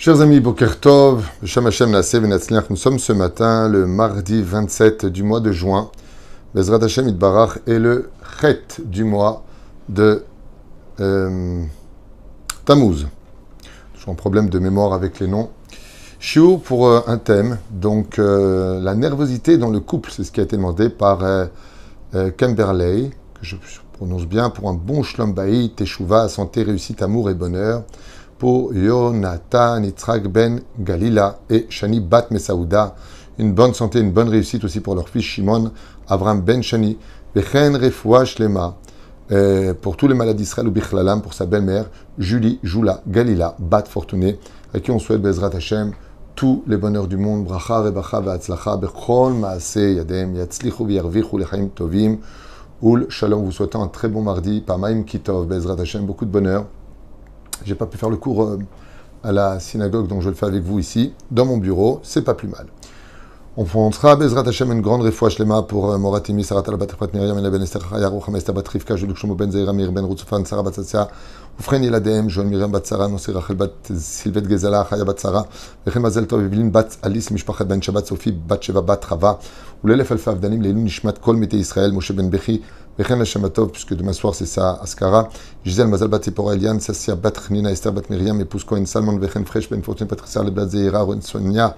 Chers amis, Boker Tov, Shem Hashem Naaseh V'Natzliach, nous sommes ce matin, le mardi 27 du mois de juin. Bezrat Hashem Yitbarach est le Chet du mois de Tammuz. J'ai un problème de mémoire avec les noms. Shiur pour un thème, donc la nervosité dans le couple, c'est ce qui a été demandé par Kimberley, que je prononce bien, pour un bon Shlom Bayit, Teshuva, santé, réussite, amour et bonheur. Pour Yonatan, Yitzhak Ben Galila et Shani Bat Mesaouda, une bonne santé, une bonne réussite aussi pour leur fils Shimon, Avram Ben Shani, Bechen Refoua Shlema, pour tous les malades d'Israël ou Bichlalam, pour sa belle-mère, Julie Jula Galila Bat Fortuné, à qui on souhaite Bezrat Hashem tous les bonheurs du monde, Bracha Rebacha Ve'atzlacha, Bechol Maaseh Yadem, Yatzlichu V'yarvichu Lechaim Tovim, Ul Shalom, vous souhaitant un très bon mardi, Pamaim Kitov, Bezrat Hashem, beaucoup de bonheur. J'ai pas pu faire le cours à la synagogue, donc je le fais avec vous ici, dans mon bureau, c'est pas plus mal. On fera Bezrat Hashem une grande refoua shlema pour Moratimi, Sarat al-Bat Miriam, El Ben Esther Chaya, Rucham Esther Bat Rivka, Juluk Shlomo Ben Zeira, Ben Rutzufan, Sarah Bat Satsia, Ufren Yiladem, Joël Miriam Bat Sarah, Nosir Rachel Bat Silvet Gezala, Chaya Bat Sarah, Vechem Mazel Tov, Evelyn Bat Alice, Mishpachat Ben Shabbat, Sophie Bat Sheva Bat Rava, Ulelef Alfa Avdanim, Leilun Nishmat Kol Mete Israël, Moshe Ben Bechi, Vechem Hashematov, puisque demain soir c'est sa Askara, Gisèle Mazal Bat Ipora Eliane, Sassia Bat Chnina, Esther Bat Miriam, épouse Cohen Salmon, Vechem Fresh Ben Fortune, Patricia Le Bat Zeira, Ren Sonia,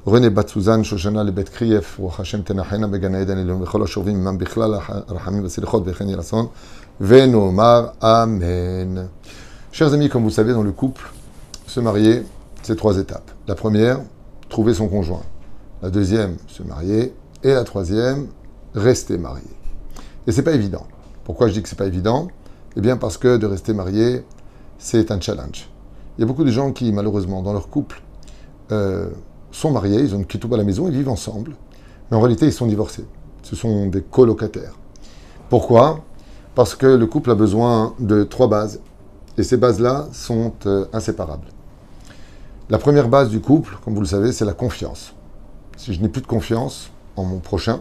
René Bat-Suzanne, Shoshana, le Bet-Krief, Ruach Hashem Tenachena, Began Eden, Elon, Vechol HaShovim, Imam Bichlal, Rachamim, Vasilichot, Vechen Yerason, Venomar, Amen. Chers amis, comme vous savez, dans le couple, se marier, c'est 3 étapes. La première, trouver son conjoint. La deuxième, se marier. Et la troisième, rester marié. Et c'est pas évident. Pourquoi je dis que c'est pas évident? Eh bien, parce que de rester marié, c'est un challenge. Il y a beaucoup de gens qui, malheureusement, dans leur couple, sont mariés, ils ont une ketouba à la maison, ils vivent ensemble, mais en réalité, ils sont divorcés. Ce sont des colocataires. Pourquoi? Parce que le couple a besoin de 3 bases, et ces bases-là sont inséparables. La première base du couple, comme vous le savez, c'est la confiance. Si je n'ai plus de confiance en mon prochain,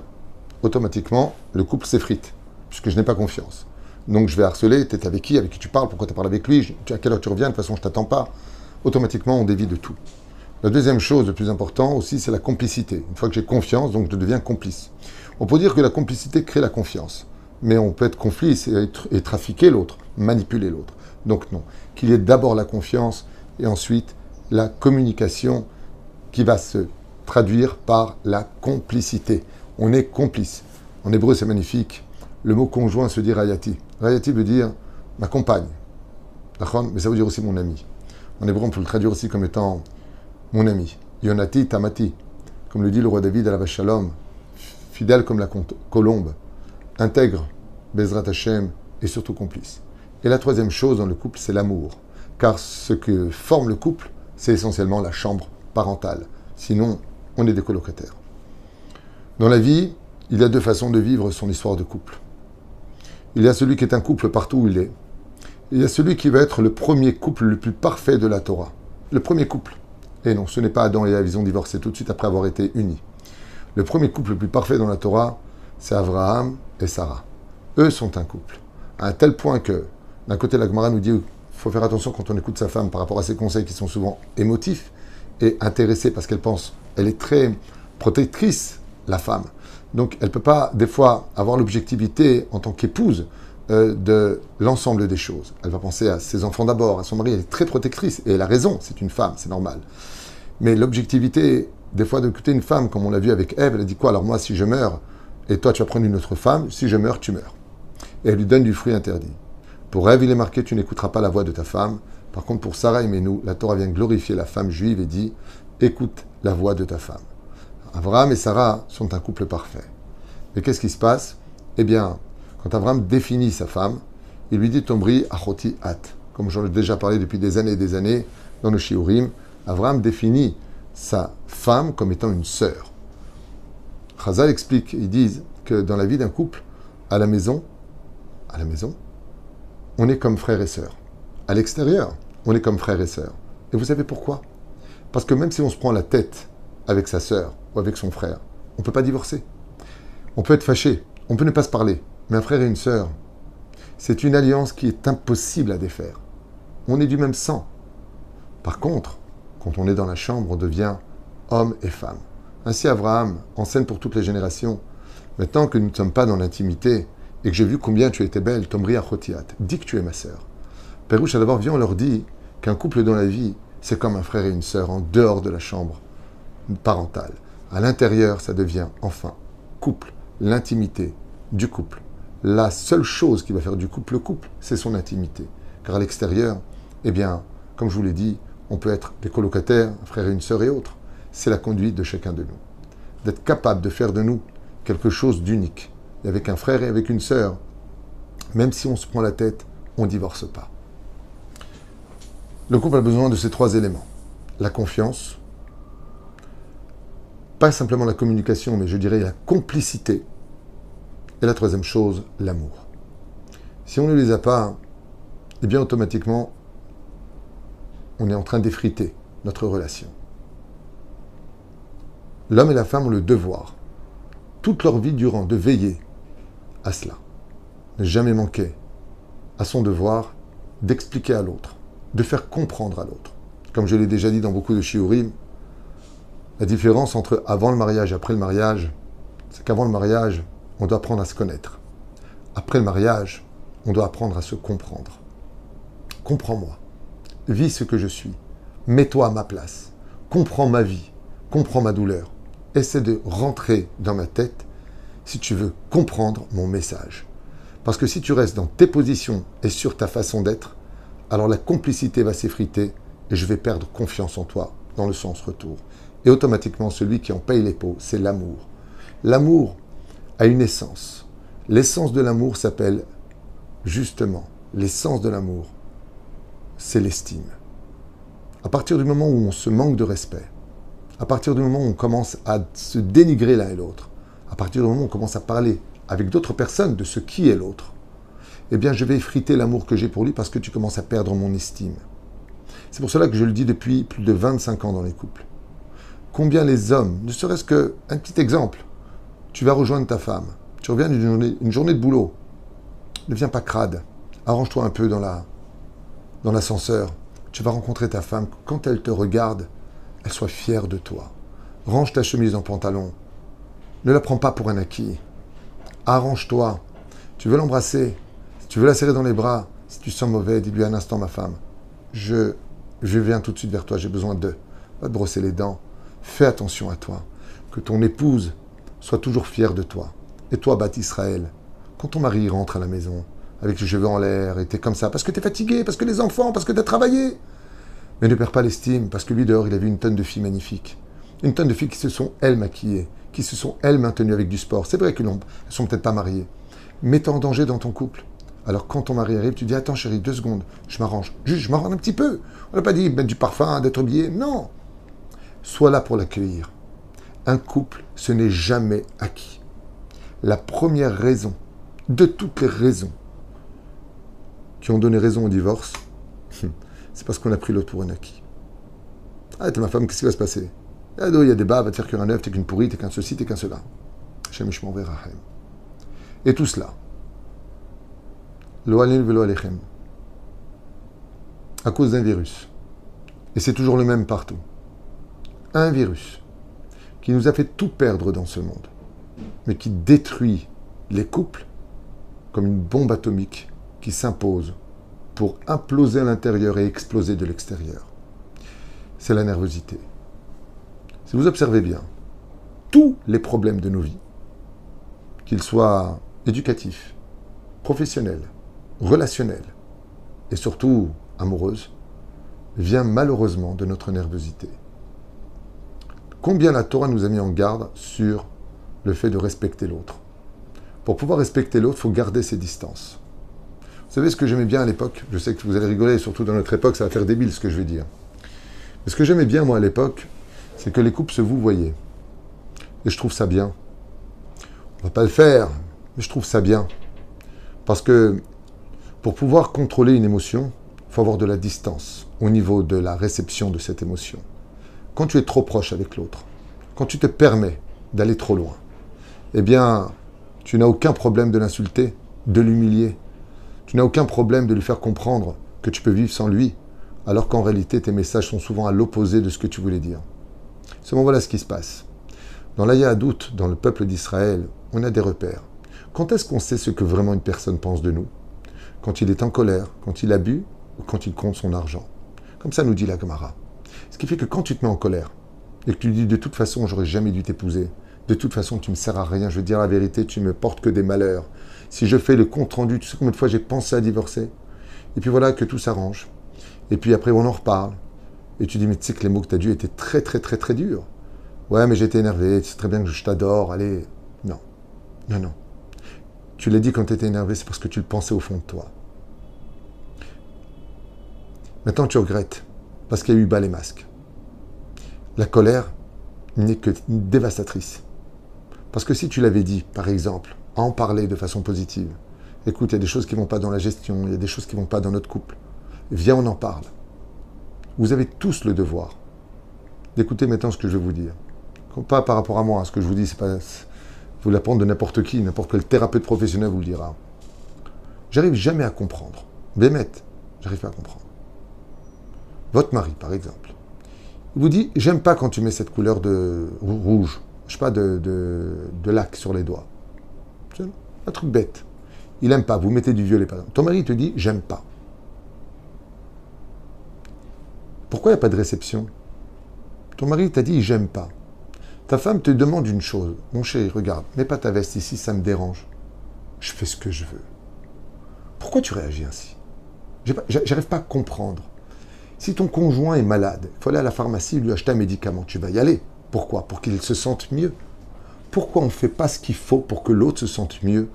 automatiquement, le couple s'effrite, puisque je n'ai pas confiance. Donc, je vais harceler, t'es avec qui tu parles, pourquoi tu parles avec lui, à quelle heure tu reviens, de toute façon, je t'attends pas. Automatiquement, on dévie de tout. La deuxième chose, le plus important aussi, c'est la complicité. Une fois que j'ai confiance, donc je deviens complice. On peut dire que la complicité crée la confiance, mais on peut être complice et trafiquer l'autre, manipuler l'autre. Donc non, qu'il y ait d'abord la confiance et ensuite la communication qui va se traduire par la complicité. On est complice. En hébreu, c'est magnifique. Le mot conjoint se dit rayati. Rayati veut dire ma compagne. D'accord? Mais ça veut dire aussi mon ami. En hébreu, on peut le traduire aussi comme étant mon ami, Yonati Tamati, comme le dit le roi David à la vache Shalom, fidèle comme la colombe, intègre, Bezrat Hashem, et surtout complice. Et la troisième chose dans le couple, c'est l'amour. Car ce que forme le couple, c'est essentiellement la chambre parentale. Sinon, on est des colocataires. Dans la vie, il y a 2 façons de vivre son histoire de couple. Il y a celui qui est un couple partout où il est. Et il y a celui qui va être le premier couple le plus parfait de la Torah. Le premier couple. Et non, ce n'est pas Adam et Ève, ils ont divorcé tout de suite après avoir été unis. Le premier couple le plus parfait dans la Torah, c'est Abraham et Sarah. Eux sont un couple. À un tel point que, d'un côté, la Gemara nous dit qu'il faut faire attention quand on écoute sa femme par rapport à ses conseils qui sont souvent émotifs et intéressés parce qu'elle pense, elle est très protectrice, la femme. Donc, elle ne peut pas, des fois, avoir l'objectivité en tant qu'épouse de l'ensemble des choses. Elle va penser à ses enfants d'abord, à son mari, elle est très protectrice, et elle a raison, c'est une femme, c'est normal. Mais l'objectivité, des fois, d'écouter une femme, comme on l'a vu avec Ève, elle a dit quoi? Alors moi, si je meurs, et toi tu vas prendre une autre femme, si je meurs, tu meurs. Et elle lui donne du fruit interdit. Pour Ève, il est marqué, tu n'écouteras pas la voix de ta femme. Par contre, pour Sarah et Menou, la Torah vient glorifier la femme juive et dit, écoute la voix de ta femme. Abraham et Sarah sont un couple parfait. Mais qu'est-ce qui se passe? Eh bien, quand Abraham définit sa femme, il lui dit Tomri achoti at. Comme j'en ai déjà parlé depuis des années et des années dans le Shiurim, Abraham définit sa femme comme étant une sœur. Chazal explique, ils disent que dans la vie d'un couple, à la maison, on est comme frère et sœur. À l'extérieur, on est comme frère et sœur. Et vous savez pourquoi? Parce que même si on se prend la tête avec sa sœur ou avec son frère, on ne peut pas divorcer. On peut être fâché, on peut ne pas se parler. Mais un frère et une sœur, c'est une alliance qui est impossible à défaire. On est du même sang. Par contre, Quand on est dans la chambre, on devient homme et femme. Ainsi, Abraham enseigne pour toutes les générations. Maintenant que nous ne sommes pas dans l'intimité et que j'ai vu combien tu étais belle, Tomri Achotiat, dis que tu es ma sœur. Pérouche, d'abord, viens, on leur dit qu'un couple dans la vie, c'est comme un frère et une sœur en dehors de la chambre parentale. À l'intérieur, ça devient enfin couple, l'intimité du couple. La seule chose qui va faire du couple le couple, c'est son intimité. Car à l'extérieur, eh bien, comme je vous l'ai dit, on peut être des colocataires, un frère et une sœur et autres. C'est la conduite de chacun de nous. D'être capable de faire de nous quelque chose d'unique. Et avec un frère et avec une sœur, même si on se prend la tête, on ne divorce pas. Le couple a besoin de ces 3 éléments. La confiance, pas simplement la communication, mais je dirais la complicité. Et la 3e chose, l'amour. Si on ne les a pas, eh bien automatiquement, on est en train d'effriter notre relation. L'homme et la femme ont le devoir, toute leur vie durant, de veiller à cela. Ne jamais manquer à son devoir d'expliquer à l'autre, de faire comprendre à l'autre. Comme je l'ai déjà dit dans beaucoup de shiurim, la différence entre avant le mariage et après le mariage, c'est qu'avant le mariage, on doit apprendre à se connaître. Après le mariage, on doit apprendre à se comprendre. Comprends-moi. Vis ce que je suis. Mets-toi à ma place. Comprends ma vie. Comprends ma douleur. Essaie de rentrer dans ma tête si tu veux comprendre mon message. Parce que si tu restes dans tes positions et sur ta façon d'être, alors la complicité va s'effriter et je vais perdre confiance en toi dans le sens retour. Et automatiquement, celui qui en paye les pots, c'est l'amour. L'amour a une essence. L'essence de l'amour s'appelle, justement, l'essence de l'amour, c'est l'estime. À partir du moment où on se manque de respect, à partir du moment où on commence à se dénigrer l'un et l'autre, à partir du moment où on commence à parler avec d'autres personnes de ce qui est l'autre, eh bien je vais effriter l'amour que j'ai pour lui parce que tu commences à perdre mon estime. C'est pour cela que je le dis depuis plus de 25 ans dans les couples. Combien les hommes, ne serait-ce qu'un petit exemple, tu vas rejoindre ta femme, tu reviens d'une journée de boulot, ne viens pas crade, arrange-toi un peu dans l'ascenseur, tu vas rencontrer ta femme, quand elle te regarde, elle soit fière de toi. Range ta chemise en pantalon, ne la prends pas pour un acquis, arrange-toi, tu veux l'embrasser, si tu veux la serrer dans les bras, si tu sens mauvais, dis-lui un instant ma femme, je viens tout de suite vers toi, j'ai besoin d'eux, va te brosser les dents, fais attention à toi, que ton épouse soit toujours fière de toi. Et toi, Bat Israël, quand ton mari rentre à la maison, avec les cheveux en l'air, et t'es comme ça, parce que t'es fatigué, parce que les enfants, parce que t'as travaillé, mais ne perds pas l'estime, parce que lui dehors, il a vu une tonne de filles magnifiques. Une tonne de filles qui se sont, elles, maquillées, qui se sont, elles, maintenues avec du sport. C'est vrai qu'elles ne sont peut-être pas mariées, mais t'es en danger dans ton couple. Alors quand ton mari arrive, tu dis, attends chérie, 2 secondes, je m'arrange. Juste, je m'arrange un petit peu. On n'a pas dit mettre du parfum, d'être habillé, non. Sois là pour l'accueillir. Un couple, ce n'est jamais acquis. La première raison, de toutes les raisons qui ont donné raison au divorce, c'est parce qu'on a pris l'autre pour un acquis. Ah, t'es ma femme, qu'est-ce qui va se passer? Il y a des bas, va te faire cuire un œuf, t'es qu'une pourrie, t'es qu'un ceci, t'es qu'un cela. Et tout cela, lo alel velo alechem, à cause d'un virus. Et c'est toujours le même partout. Un virus qui nous a fait tout perdre dans ce monde, mais qui détruit les couples comme une bombe atomique qui s'impose pour imploser à l'intérieur et exploser de l'extérieur. C'est la nervosité. Si vous observez bien, tous les problèmes de nos vies, qu'ils soient éducatifs, professionnels, relationnels et surtout amoureuses, viennent malheureusement de notre nervosité. Combien la Torah nous a mis en garde sur le fait de respecter l'autre. Pour pouvoir respecter l'autre, il faut garder ses distances. Vous savez ce que j'aimais bien à l'époque? Je sais que vous allez rigoler, surtout dans notre époque, ça va faire débile ce que je vais dire. Mais ce que j'aimais bien, moi, à l'époque, c'est que les couples se vouvoyaient. Et je trouve ça bien. On ne va pas le faire, mais je trouve ça bien. Parce que pour pouvoir contrôler une émotion, il faut avoir de la distance au niveau de la réception de cette émotion. Quand tu es trop proche avec l'autre, quand tu te permets d'aller trop loin, eh bien, tu n'as aucun problème de l'insulter, de l'humilier. Tu n'as aucun problème de lui faire comprendre que tu peux vivre sans lui, alors qu'en réalité, tes messages sont souvent à l'opposé de ce que tu voulais dire. Seulement, voilà ce qui se passe. Dans la Yahadout, dans le peuple d'Israël, on a des repères. Quand est-ce qu'on sait ce que vraiment une personne pense de nous? Quand il est en colère, quand il a bu ou quand il compte son argent. Comme ça nous dit la Gemara. Ce qui fait que quand tu te mets en colère et que tu dis de toute façon, j'aurais jamais dû t'épouser, de toute façon, tu me sers à rien, je veux dire la vérité, tu me portes que des malheurs. Si je fais le compte-rendu, tu sais combien de fois j'ai pensé à divorcer? Et puis voilà que tout s'arrange. Et puis après, on en reparle. Et tu dis, mais tu sais que les mots que tu as dit étaient très, très, très, très durs. Ouais, mais j'étais énervé, tu sais très bien que je t'adore, allez. Non, non, non. Tu l'as dit quand tu étais énervé, c'est parce que tu le pensais au fond de toi. Maintenant, tu regrettes, parce qu'il y a eu bas les masques. La colère n'est que dévastatrice. Parce que si tu l'avais dit, par exemple, en parler de façon positive, écoute, il y a des choses qui ne vont pas dans la gestion, il y a des choses qui ne vont pas dans notre couple, viens, on en parle. Vous avez tous le devoir d'écouter maintenant ce que je vais vous dire. Pas par rapport à moi, ce que je vous dis, c'est pas... Vous l'apprendre de n'importe qui, n'importe quel thérapeute professionnel vous le dira. J'arrive jamais à comprendre. Bémet, j'arrive pas à comprendre. Votre mari, par exemple, il vous dit, j'aime pas quand tu mets cette couleur de rouge, je sais pas, de lac sur les doigts. C'est un truc bête. Il aime pas, vous mettez du violet, par exemple. Ton mari te dit, j'aime pas. Pourquoi il n'y a pas de réception? Ton mari t'a dit, j'aime pas. Ta femme te demande une chose. Mon chéri, regarde, mets pas ta veste ici, ça me dérange. Je fais ce que je veux. Pourquoi tu réagis ainsi? J'arrive pas à comprendre. Si ton conjoint est malade, il faut aller à la pharmacie lui acheter un médicament. Tu vas y aller. Pourquoi? Pour qu'il se sente mieux. Pourquoi on ne fait pas ce qu'il faut pour que l'autre se sente mieux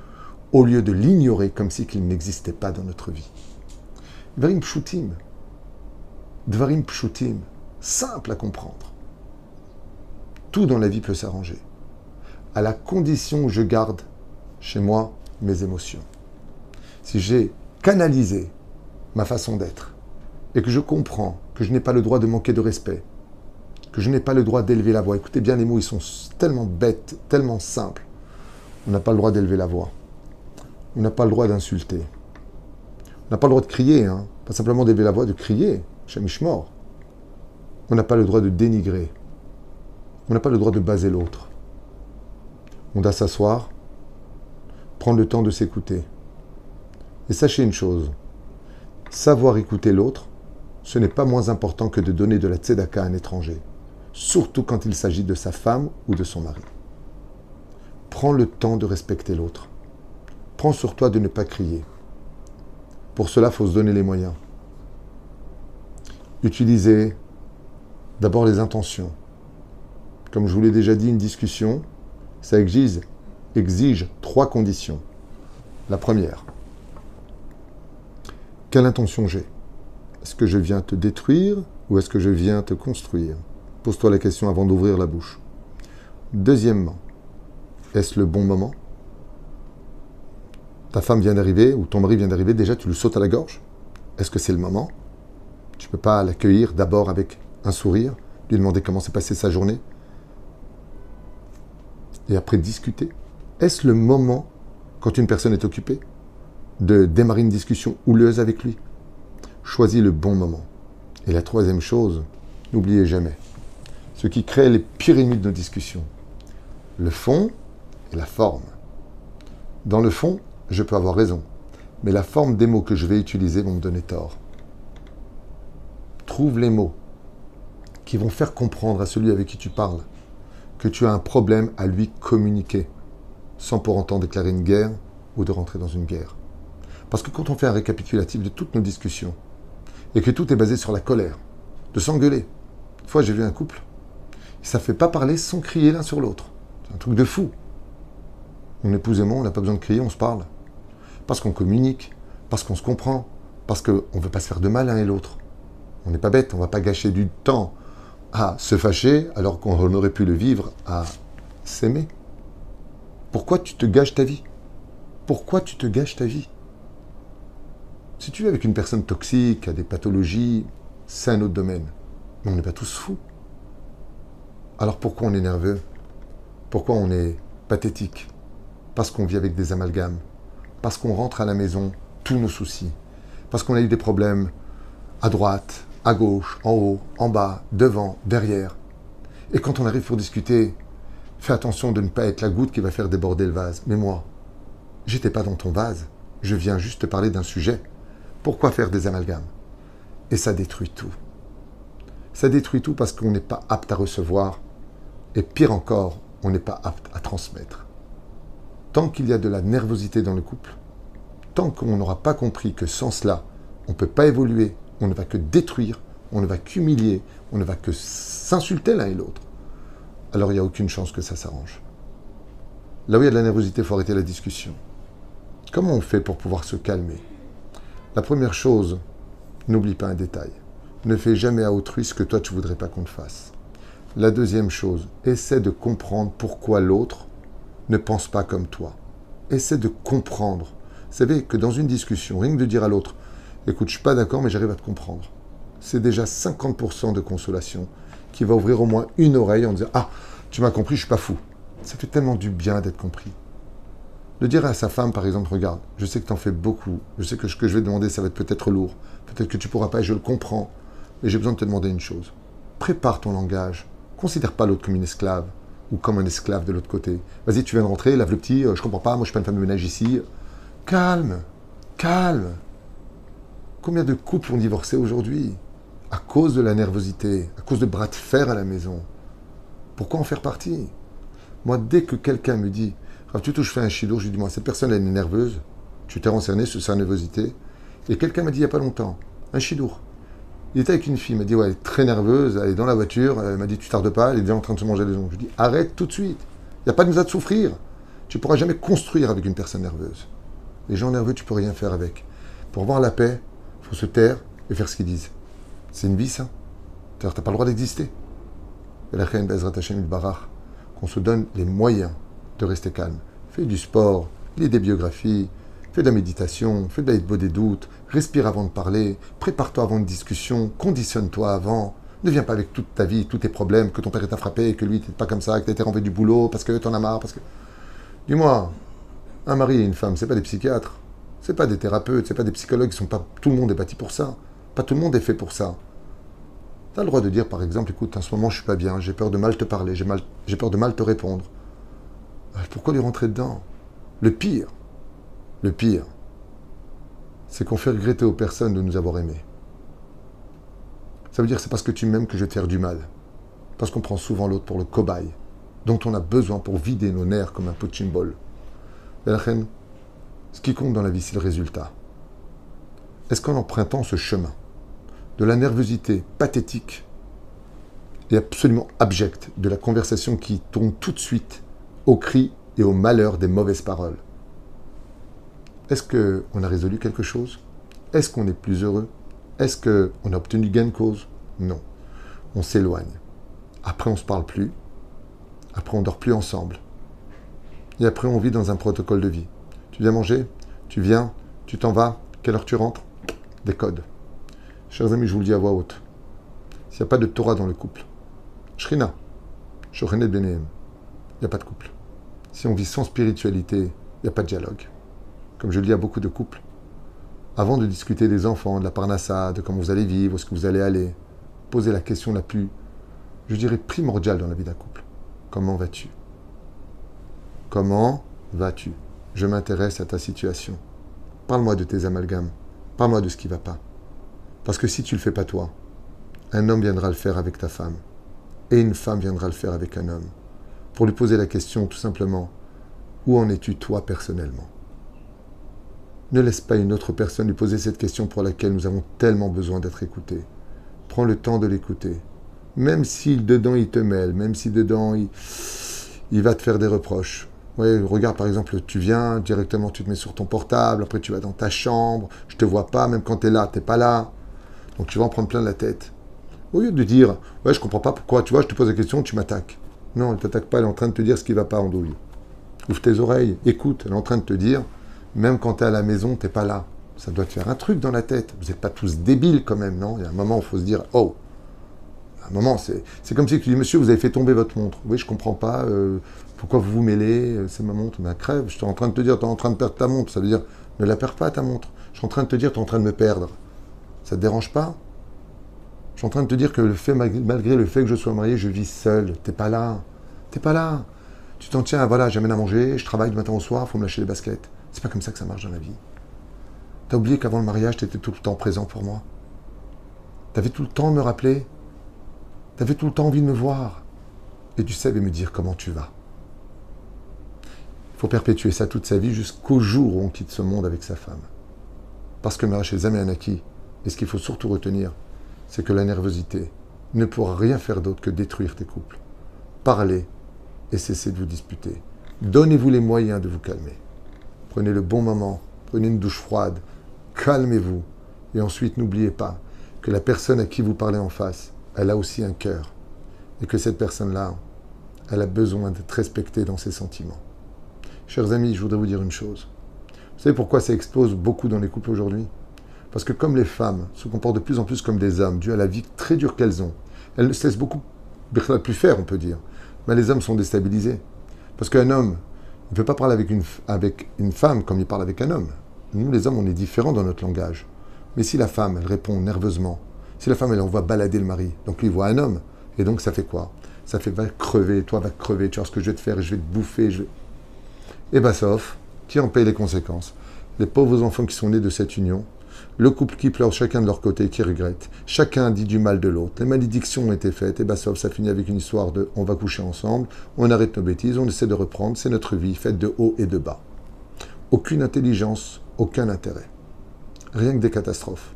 au lieu de l'ignorer comme si qu'il n'existait pas dans notre vie? Dvarim pshutim. Dvarim pshutim. Simple à comprendre. Tout dans la vie peut s'arranger, à la condition où je garde chez moi mes émotions. Si j'ai canalisé ma façon d'être et que je comprends que je n'ai pas le droit de manquer de respect, que je n'ai pas le droit d'élever la voix, écoutez bien les mots, ils sont tellement bêtes, tellement simples. On n'a pas le droit d'élever la voix. On n'a pas le droit d'insulter. On n'a pas le droit de crier, hein. Pas simplement d'élever la voix, de crier, Shemishmor. On n'a pas le droit de dénigrer. On n'a pas le droit de baser l'autre. On doit s'asseoir, prendre le temps de s'écouter. Et sachez une chose, savoir écouter l'autre, ce n'est pas moins important que de donner de la tzedaka à un étranger, surtout quand il s'agit de sa femme ou de son mari. Prends le temps de respecter l'autre. Prends sur toi de ne pas crier. Pour cela, il faut se donner les moyens. Utilisez d'abord les intentions. Comme je vous l'ai déjà dit, une discussion, ça exige 3 conditions. La première, quelle intention j'ai? Est-ce que je viens te détruire ou est-ce que je viens te construire? Pose-toi la question avant d'ouvrir la bouche. Deuxièmement, est-ce le bon moment? Ta femme vient d'arriver ou ton mari vient d'arriver, déjà tu le sautes à la gorge? Est-ce que c'est le moment? Tu ne peux pas l'accueillir d'abord avec un sourire, lui demander comment s'est passée sa journée? Et après discuter. Est-ce le moment, quand une personne est occupée, de démarrer une discussion houleuse avec lui? Choisis le bon moment. Et la troisième chose, n'oubliez jamais, ce qui crée les pires ennemis de nos discussions, le fond et la forme. Dans le fond, je peux avoir raison, mais la forme des mots que je vais utiliser vont me donner tort. Trouve les mots qui vont faire comprendre à celui avec qui tu parles que tu as un problème à lui communiquer, sans pour autant déclarer une guerre ou de rentrer dans une guerre. Parce que quand on fait un récapitulatif de toutes nos discussions, et que tout est basé sur la colère, de s'engueuler. Une fois, j'ai vu un couple, ça ne fait pas parler sans crier l'un sur l'autre. C'est un truc de fou. Mon épouse et moi, on n'a pas besoin de crier, on se parle. Parce qu'on communique, parce qu'on se comprend, parce qu'on ne veut pas se faire de mal l'un et l'autre. On n'est pas bête, on ne va pas gâcher du temps à se fâcher alors qu'on aurait pu le vivre à s'aimer. Pourquoi tu te gâches ta vie? Pourquoi tu te gâches ta vie? Si tu es avec une personne toxique, qui a des pathologies, c'est un autre domaine. Mais on n'est pas tous fous. Alors pourquoi on est nerveux? Pourquoi on est pathétique? Parce qu'on vit avec des amalgames. Parce qu'on rentre à la maison, tous nos soucis. Parce qu'on a eu des problèmes à droite, à gauche, en haut, en bas, devant, derrière. Et quand on arrive pour discuter, fais attention de ne pas être la goutte qui va faire déborder le vase. Mais moi, j'étais pas dans ton vase. Je viens juste te parler d'un sujet. Pourquoi faire des amalgames? Et ça détruit tout. Ça détruit tout parce qu'on n'est pas apte à recevoir. Et pire encore, on n'est pas apte à transmettre. Tant qu'il y a de la nervosité dans le couple, tant qu'on n'aura pas compris que sans cela, on ne peut pas évoluer, on ne va que détruire, on ne va qu'humilier, on ne va que s'insulter l'un et l'autre, alors il n'y a aucune chance que ça s'arrange. Là où il y a de la nervosité, il faut arrêter la discussion. Comment on fait pour pouvoir se calmer? La première chose, n'oublie pas un détail. Ne fais jamais à autrui ce que toi tu ne voudrais pas qu'on te fasse. La deuxième chose, essaie de comprendre pourquoi l'autre ne pense pas comme toi. Essaie de comprendre. Vous savez que dans une discussion, rien que de dire à l'autre, écoute, je ne suis pas d'accord, mais j'arrive à te comprendre. C'est déjà 50% de consolation qui va ouvrir au moins une oreille en disant, ah, tu m'as compris, je ne suis pas fou. Ça fait tellement du bien d'être compris. De dire à sa femme, par exemple, regarde, je sais que tu en fais beaucoup, je sais que ce que je vais te demander, ça va être peut-être lourd, peut-être que tu ne pourras pas, et je le comprends, mais j'ai besoin de te demander une chose. Prépare ton langage. Considère pas l'autre comme une esclave ou comme un esclave de l'autre côté. Vas-y, tu viens de rentrer, lave le petit, je comprends pas, moi je suis pas une femme de ménage ici. Calme, calme. Combien de couples ont divorcé aujourd'hui à cause de la nervosité, à cause de bras de fer à la maison? Pourquoi en faire partie? Moi, dès que quelqu'un me dit, Rav Tutu, je fais un shidour, je lui dis, moi, cette personne elle est nerveuse, tu t'es renseigné sur sa nervosité, et quelqu'un m'a dit il n'y a pas longtemps, un shidour. Il était avec une fille, il m'a dit, ouais, elle est très nerveuse, elle est dans la voiture, elle m'a dit, tu tardes pas, elle est déjà en train de se manger les ongles. Je lui dis, arrête tout de suite, il n'y a pas de misère de souffrir. Tu ne pourras jamais construire avec une personne nerveuse. Les gens nerveux, tu ne peux rien faire avec. Pour avoir la paix, il faut se taire et faire ce qu'ils disent. C'est une vie, ça. Tu n'as pas le droit d'exister. Et la reine Bezrat Hashem Barach, qu'on se donne les moyens de rester calme. Fais du sport, lis des biographies, fais de la méditation, fais de la hitbo des doutes, respire avant de parler, prépare-toi avant une discussion, conditionne-toi avant. Ne viens pas avec toute ta vie, tous tes problèmes, que ton père t'a frappé, que lui, t'es pas comme ça, que t'as été renvoyé du boulot, parce que t'en as marre, parce que... Dis-moi, un mari et une femme, c'est pas des psychiatres, c'est pas des thérapeutes, c'est pas des psychologues, ils sont pas... Tout le monde est bâti pour ça. Pas tout le monde est fait pour ça. T'as le droit de dire, par exemple, écoute, en ce moment, je suis pas bien, j'ai peur de mal te parler, j'ai peur de mal te répondre. Pourquoi lui rentrer dedans? Le pire, c'est qu'on fait regretter aux personnes de nous avoir aimés. Ça veut dire que c'est parce que tu m'aimes que je vais te faire du mal. Parce qu'on prend souvent l'autre pour le cobaye, dont on a besoin pour vider nos nerfs comme un punching ball. Et la reine, ce qui compte dans la vie, c'est le résultat. Est-ce qu'en empruntant ce chemin de la nervosité pathétique et absolument abjecte de la conversation qui tourne tout de suite au cri et au malheur des mauvaises paroles, est-ce qu'on a résolu quelque chose? Est-ce qu'on est plus heureux? Est-ce qu'on a obtenu gain de cause? Non. On s'éloigne. Après, on ne se parle plus. Après, on ne dort plus ensemble. Et après, on vit dans un protocole de vie. Tu viens manger? Tu viens? Tu t'en vas? Quelle heure tu rentres? Des codes. Chers amis, je vous le dis à voix haute. S'il n'y a pas de Torah dans le couple, Shrina, Shochenet Benehem, il n'y a pas de couple. Si on vit sans spiritualité, il n'y a pas de dialogue. Comme je le dis à beaucoup de couples, avant de discuter des enfants, de la parnassa, de comment vous allez vivre, où est-ce que vous allez aller, posez la question la plus, je dirais, primordiale dans la vie d'un couple. Comment vas-tu? Comment vas-tu? Je m'intéresse à ta situation. Parle-moi de tes amalgames. Parle-moi de ce qui ne va pas. Parce que si tu ne le fais pas toi, un homme viendra le faire avec ta femme. Et une femme viendra le faire avec un homme. Pour lui poser la question tout simplement, où en es-tu toi personnellement? Ne laisse pas une autre personne lui poser cette question pour laquelle nous avons tellement besoin d'être écoutés. Prends le temps de l'écouter. Même si dedans il te mêle, même si dedans il va te faire des reproches. Ouais, regarde par exemple, tu viens, directement tu te mets sur ton portable, après tu vas dans ta chambre, je te vois pas, même quand tu es là, tu n'es pas là. Donc tu vas en prendre plein la tête. Au lieu de dire, ouais je comprends pas pourquoi, tu vois, je te pose la question, tu m'attaques. Non, elle ne t'attaque pas, elle est en train de te dire ce qui ne va pas, Andouille. Ouvre tes oreilles, écoute, elle est en train de te dire, même quand tu es à la maison, tu n'es pas là. Ça doit te faire un truc dans la tête. Vous n'êtes pas tous débiles quand même, non? Il y a un moment où il faut se dire, oh, un moment, c'est comme si tu dis, monsieur, vous avez fait tomber votre montre. Oui, je comprends pas, pourquoi vous vous mêlez, c'est ma montre. Mais crève, je suis en train de te dire, tu es en train de perdre ta montre. Ça veut dire, ne la perds pas ta montre. Je suis en train de te dire, tu es en train de me perdre. Ça te dérange pas? Je suis en train de te dire que malgré le fait que je sois marié, je vis seul. T'es pas là. T'es pas là. Tu t'en tiens à, voilà, j'amène à manger, je travaille du matin au soir, faut me lâcher les baskets. C'est pas comme ça que ça marche dans la vie. T'as oublié qu'avant le mariage, t'étais tout le temps présent pour moi. T'avais tout le temps à me rappeler. T'avais tout le temps envie de me voir. Et tu savais me dire comment tu vas. Il faut perpétuer ça toute sa vie jusqu'au jour où on quitte ce monde avec sa femme. Parce que Maraché Zame Anaki, et ce qu'il faut surtout retenir, c'est que la nervosité ne pourra rien faire d'autre que détruire tes couples. Parlez et cessez de vous disputer. Donnez-vous les moyens de vous calmer. Prenez le bon moment, prenez une douche froide, calmez-vous. Et ensuite, n'oubliez pas que la personne à qui vous parlez en face, elle a aussi un cœur. Et que cette personne-là, elle a besoin d'être respectée dans ses sentiments. Chers amis, je voudrais vous dire une chose. Vous savez pourquoi ça explose beaucoup dans les couples aujourd'hui? Parce que comme les femmes se comportent de plus en plus comme des hommes, dû à la vie très dure qu'elles ont, elles se laissent beaucoup plus faire, on peut dire. Mais les hommes sont déstabilisés. Parce qu'un homme il ne peut pas parler avec une femme comme il parle avec un homme. Nous, les hommes, on est différents dans notre langage. Mais si la femme, elle répond nerveusement, si la femme, elle envoie balader le mari, donc lui, il voit un homme, et donc ça fait quoi? Ça fait va crever, toi va crever, tu vois ce que je vais te faire, je vais te bouffer, Et bien, sauf, qui en paye les conséquences? Les pauvres enfants qui sont nés de cette union, le couple qui pleure chacun de leur côté, qui regrette, chacun dit du mal de l'autre, les malédictions ont été faites, et bien sauf, ça finit avec une histoire de on va coucher ensemble, on arrête nos bêtises, on essaie de reprendre, c'est notre vie, faite de haut et de bas. Aucune intelligence, aucun intérêt. Rien que des catastrophes.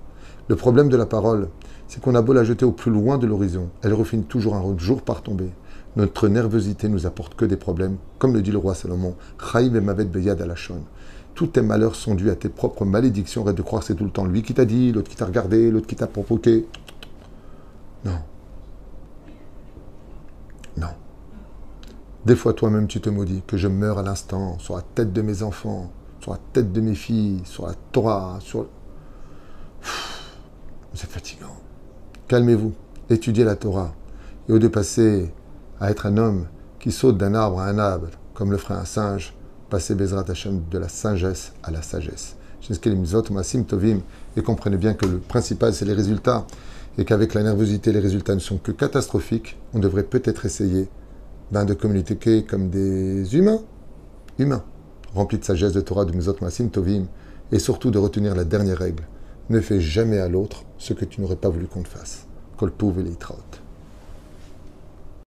Le problème de la parole, c'est qu'on a beau la jeter au plus loin de l'horizon, elle refine toujours un jour par tomber. Notre nervosité nous apporte que des problèmes, comme le dit le roi Salomon, Chaim et Mavet Beyad Alashon. Tous tes malheurs sont dus à tes propres malédictions. Arrête de croire que c'est tout le temps lui qui t'a dit, l'autre qui t'a regardé, l'autre qui t'a provoqué. Non. Non. Des fois, toi-même, tu te maudis que je meurs à l'instant, sur la tête de mes enfants, sur la tête de mes filles, sur la Torah, sur... C'est fatigant. Calmez-vous. Étudiez la Torah. Et au lieu de passer à être un homme qui saute d'un arbre à un arbre, comme le ferait un singe, passez Bezrat Hashem de la sagesse à la sagesse. Et comprenez bien que le principal, c'est les résultats. Et qu'avec la nervosité, les résultats ne sont que catastrophiques. On devrait peut-être essayer de communiquer comme des humains, remplis de sagesse, de Torah, de Mizot Masim Tovim, et surtout de retenir la dernière règle. Ne fais jamais à l'autre ce que tu n'aurais pas voulu qu'on te fasse. Kol Tov et Leitraot.